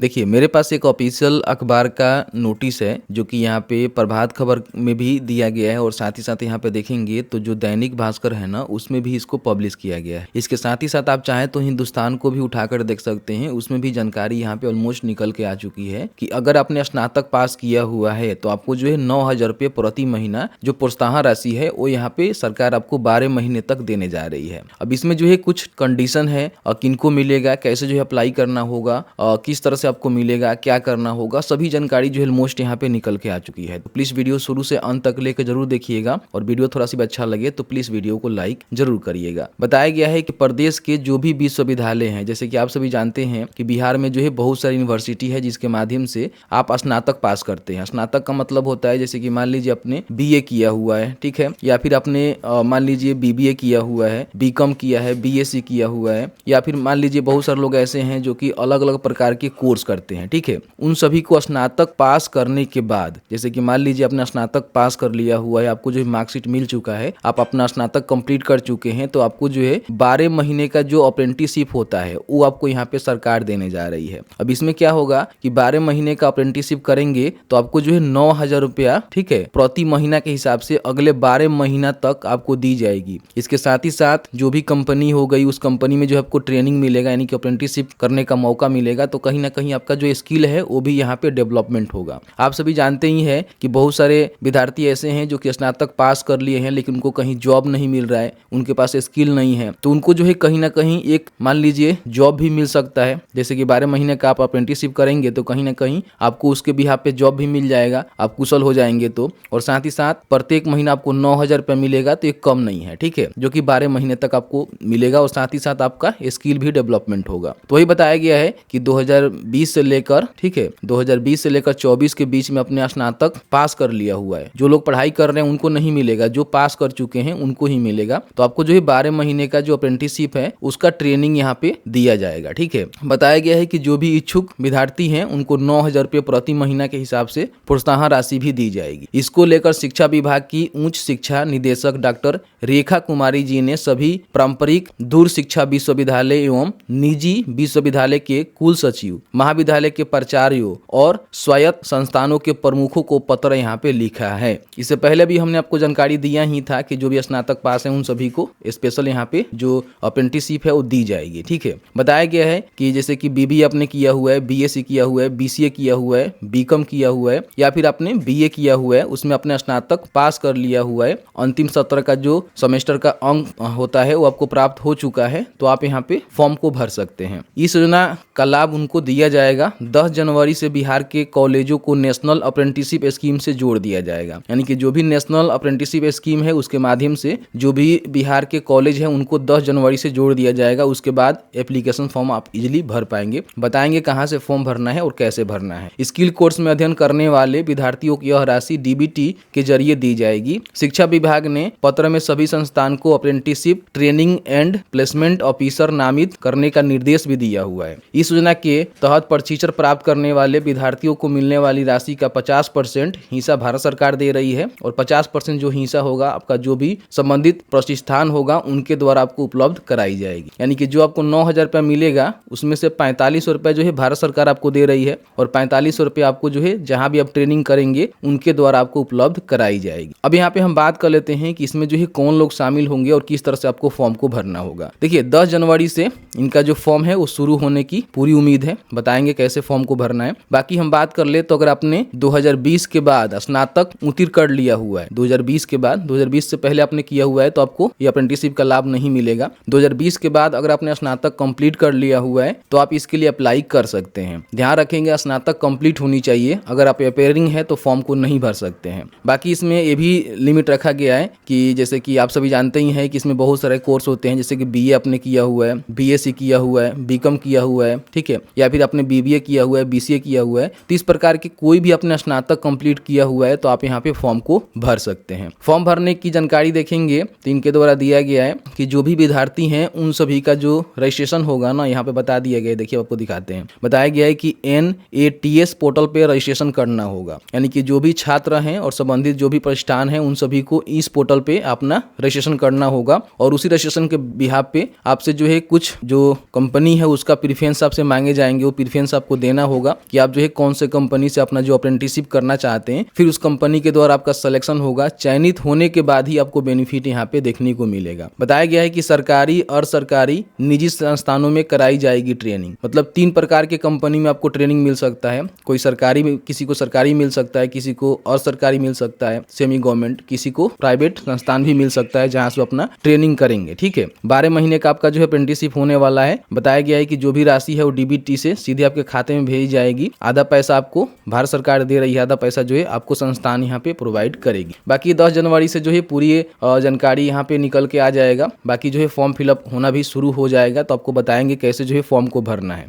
देखिए, मेरे पास एक ऑफिशियल अखबार का नोटिस है जो कि यहाँ पे प्रभात खबर में भी दिया गया है और साथ ही साथ यहाँ पे देखेंगे तो जो दैनिक भास्कर है ना उसमें भी इसको पब्लिश किया गया है। इसके साथ ही साथ आप चाहें तो हिंदुस्तान को भी उठाकर देख सकते हैं, उसमें भी जानकारी यहाँ पे ऑलमोस्ट निकल के आ चुकी है कि अगर आपने स्नातक पास किया हुआ है तो आपको जो है 9,000 रुपये प्रति महीना जो प्रोत्साहन राशि है वो यहाँ पे सरकार आपको 12 महीने तक देने जा रही है। अब इसमें जो है कुछ कंडीशन है, किनको मिलेगा, कैसे जो है अप्लाई करना होगा, किस तरह से आपको मिलेगा, क्या करना होगा, सभी जानकारी जो है ऑलमोस्ट यहाँ पे निकल के आ चुकी है। तो प्लीज वीडियो शुरू से अंत तक लेकर जरूर देखिएगा और वीडियो थोड़ा सा भी अच्छा लगे तो प्लीज वीडियो को लाइक जरूर करिएगा। बताया गया है कि प्रदेश के जो भी विश्वविद्यालय हैं, जैसे कि आप सभी जानते हैं कि बिहार में जो है बहुत सारी यूनिवर्सिटी है जिसके माध्यम से आप स्नातक पास करते हैं। स्नातक का मतलब होता है जैसे कि मान लीजिए आपने BA किया हुआ है, ठीक है, या फिर आपने मान लीजिए BBA किया हुआ है, BCom किया है, BSc किया हुआ है, या फिर मान लीजिए बहुत सारे लोग ऐसे हैं जो कि अलग अलग प्रकार के कोर्स करते हैं, ठीक है। उन सभी को स्नातक पास करने के बाद, जैसे कि मान लीजिए आपने स्नातक पास कर लिया हुआ है, आपको जो मार्कशीट मिल चुका है, आप अपना स्नातक कंप्लीट कर चुके हैं, तो आपको जो है 12 महीने का जो अप्रेंटिसशिप होता है वो आपको यहाँ पे सरकार देने जा रही है। अब इसमें क्या होगा कि 12 महीने का अप्रेंटिसशिप करेंगे तो आपको जो है 9,000 रुपया, ठीक है, प्रति महीना के हिसाब से अगले 12 महीना तक आपको दी जाएगी। इसके साथ ही साथ जो भी कंपनी हो गई उस कंपनी में जो आपको ट्रेनिंग मिलेगा, यानी कि अप्रेंटिसशिप करने का मौका मिलेगा, तो कहीं ना कहीं आपका जो स्किल है वो भी यहाँ पे डेवलपमेंट होगा। आप सभी जानते ही हैं कि बहुत सारे विद्यार्थी ऐसे हैं जो कि स्नातक पास कर लिए हैं लेकिन उनको कहीं जॉब नहीं मिल रहा है, उनके पास स्किल नहीं है, तो उनको जो है कहीं ना कहीं एक मान लीजिए जॉब भी मिल सकता है। जैसे कि 12 महीने का आप अप्रेंटिसशिप करेंगे तो कहीं ना कहीं आपको उसके बिहाफ पे जॉब भी मिल जाएगा, आप कुशल हो जाएंगे तो। और साथ ही साथ प्रत्येक महीना आपको 9,000 रुपये मिलेगा, तो ये कम नहीं है, ठीक है, जो कि 12 महीने तक आपको मिलेगा और साथ ही साथ आपका स्किल भी डेवलपमेंट होगा। तो वही बताया गया है कि 2020 से लेकर, ठीक है, 2020 से लेकर 24 के बीच में अपने स्नातक पास कर लिया हुआ है, जो लोग पढ़ाई कर रहे हैं उनको नहीं मिलेगा, जो पास कर चुके हैं उनको ही मिलेगा। तो आपको जो है 12 महीने का जो अप्रेंटिसशिप है उसका ट्रेनिंग यहाँ पे दिया जाएगा, ठीक है। बताया गया है कि जो भी इच्छुक विद्यार्थी हैं उनको 9,000 रुपये प्रति महीना के हिसाब से प्रोत्साहन राशि भी दी जाएगी। इसको लेकर शिक्षा विभाग की उच्च शिक्षा निदेशक डॉक्टर रेखा कुमारी जी ने सभी पारंपरिक दूर शिक्षा विश्वविद्यालय एवं निजी विश्वविद्यालय के कुल सचिव, महाविद्यालय के प्राचार्यों और स्वायत्त संस्थानों के प्रमुखों को पत्र यहाँ पे लिखा है। इससे पहले भी हमने आपको जानकारी दिया ही था कि जो भी स्नातक पास है उन सभी को स्पेशल यहाँ पे जो अप्रेंटिसशिप है वो दी जाएगी, ठीक है। बताया गया है कि जैसे कि BBA आपने किया हुआ है, BSc किया हुआ है, BCA किया हुआ है, BCom किया हुआ है, या फिर आपने BA किया हुआ है, उसमें अपने स्नातक पास कर लिया हुआ है, अंतिम सत्र का जो सेमेस्टर का अंक होता है वो आपको प्राप्त हो चुका है, तो आप यहाँ पे फॉर्म को भर सकते हैं। इस योजना का लाभ उनको दिया जाएगा। 10 जनवरी से बिहार के कॉलेजों को नेशनल अप्रेंटिसशिप स्कीम से जोड़ दिया जाएगा, यानी कि जो भी नेशनल अप्रेंटिसशिप स्कीम है उसके माध्यम से जो भी बिहार के कॉलेज है उनको 10 जनवरी से जोड़ दिया जाएगा। उसके बाद एप्लीकेशन फॉर्म आप इजिली भर पाएंगे। बताएंगे कहाँ से फॉर्म भरना है और कैसे भरना है। स्किल कोर्स में अध्ययन करने वाले विद्यार्थियों की यह राशि DBT के जरिए दी जाएगी। शिक्षा विभाग ने पत्र में सभी संस्थान को apprenticeship training and placement officer नामित करने का निर्देश भी दिया हुआ है। इस योजना के तहत प्रशिक्षण प्राप्त करने वाले विद्यार्थियों को मिलने वाली राशि का 50% हिस्सा भारत सरकार दे रही है और 50% जो हिस्सा होगा आपका जो भी संबंधित प्रतिष्ठान होगा उनके द्वारा आपको उपलब्ध कराई जाएगी। यानी कि जो आपको 9,000 रुपया मिलेगा उसमें से 4500 रुपया जो है भारत सरकार आपको दे रही है और 4500 रुपया आपको जो है जहां भी आप ट्रेनिंग करेंगे उनके द्वारा आपको उपलब्ध कराई जाएगी। अब यहाँ पे हम बात कर लेते हैं कि इसमें जो है कौन लोग शामिल होंगे और किस तरह से आपको फॉर्म को भरना होगा। देखिए 10 जनवरी से इनका जो फॉर्म है वो शुरू होने की पूरी उम्मीद है। बताएंगे कैसे फॉर्म को भरना है। बाकी हम बात कर ले तो अगर आपने 2020 के बाद स्नातक उत्तीर्ण कर लिया हुआ है, 2020 के बाद, 2020 से पहले आपने किया हुआ है तो आपको ये अप्रेंटिसशिप का लाभ नहीं मिलेगा। 2020 के बाद अगर आपने स्नातक कंप्लीट कर लिया हुआ है तो आप इसके लिए अप्लाई कर सकते हैं। ध्यान रखेंगे स्नातक कंप्लीट होनी चाहिए, अगर आप अपेयरिंग है तो फॉर्म को नहीं भर सकते हैं। बाकी इसमें ये भी लिमिट रखा गया है कि जैसे कि आप सभी जानते ही हैं कि इसमें बहुत सारे कोर्स होते हैं, जैसे कि BA आपने किया हुआ है, BSc किया हुआ है, BCom किया हुआ है, ठीक है, या फिर आपने BBA किया हुआ है, BCA किया हुआ है, तो इस प्रकार के कोई भी अपना स्नातक कंप्लीट किया हुआ है तो आप यहाँ पे फॉर्म को भर सकते हैं। फॉर्म भरने की जानकारी देखेंगे तो इनके द्वारा दिया गया है कि जो भी विद्यार्थी हैं उन सभी का जो रजिस्ट्रेशन होगा ना, यहाँ पे बता दिया गया है, देखिए आपको दिखाते हैं। बताया गया है कि NATS पोर्टल पे रजिस्ट्रेशन करना होगा, यानी कि जो भी छात्र हैं और संबंधित जो भी प्रतिष्ठान हैं उन सभी को इस पोर्टल पे अपना रजिस्ट्रेशन करना होगा और उसी रजिस्ट्रेशन के बिहाफ पे आपसे जो है कुछ जो कंपनी है उसका प्रेफरेंस आपसे मांगे जाएंगे, वो प्रीफरेंस आपको देना होगा कि आप जो है कौन से कंपनी से अपना जो अप्रेंटिसशिप करना चाहते हैं, फिर उस कंपनी के द्वारा आपका सिलेक्शन होगा। चयनित होने के बाद ही आपको बेनिफिट यहाँ पे देखने को मिलेगा। बताया गया है कि सरकारी, अर्ध सरकारी, निजी संस्थानों में कराई जाएगी ट्रेनिंग। मतलब 3 प्रकार के कंपनी में आपको ट्रेनिंग मिल सकता है। कोई सरकारी में, किसी को सरकारी मिल सकता है, किसी को अर्ध सरकारी मिल सकता है सेमी गवर्नमेंट, किसी को प्राइवेट संस्थान भी मिल सकता है जहां से अपना ट्रेनिंग करेंगे। ठीक है, 12 महीने का आपका जो है अप्रेंटिसशिप होने वाला है। बताया गया है कि जो भी राशि है वो डीबीटी से सीधे आपके खाते में भेजी जाएगी। आधा पैसा आपको भारत सरकार दे रही है, आधा पैसा जो है आपको संस्थान यहाँ पे प्रोवाइड करेगी। बाकी 10 जनवरी से जो है पूरी जानकारी यहाँ पे निकल के आ जाएगा। बाकी जो है फॉर्म फिलअप होना भी शुरू हो जाएगा, तो आपको बताएंगे कैसे जो है फॉर्म को भरना है।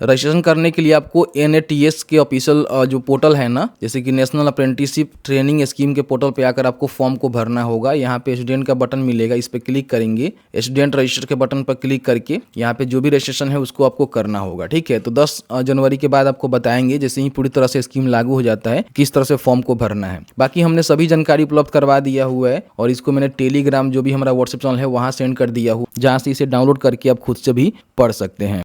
रजिस्ट्रेशन करने के लिए आपको NATS के ऑफिशियल जो पोर्टल है ना, जैसे कि नेशनल अप्रेंटिसशिप ट्रेनिंग स्कीम के पोर्टल पे आकर आपको फॉर्म को भरना होगा। यहाँ पे स्टूडेंट का बटन मिलेगा, इस पे क्लिक करेंगे। स्टूडेंट रजिस्टर के बटन पर क्लिक करके यहाँ पे जो भी रजिस्ट्रेशन है उसको आपको करना होगा। ठीक है, तो 10 जनवरी के बाद आपको बताएंगे, जैसे ही पूरी तरह से स्कीम लागू हो जाता है, किस तरह से फॉर्म को भरना है। बाकी हमने सभी जानकारी उपलब्ध करवा दिया हुआ है और इसको मैंने टेलीग्राम जो भी हमारा व्हाट्सएप चैनल है वहाँ सेंड कर दिया हूँ, जहाँ से इसे डाउनलोड करके आप खुद से भी पढ़ सकते हैं।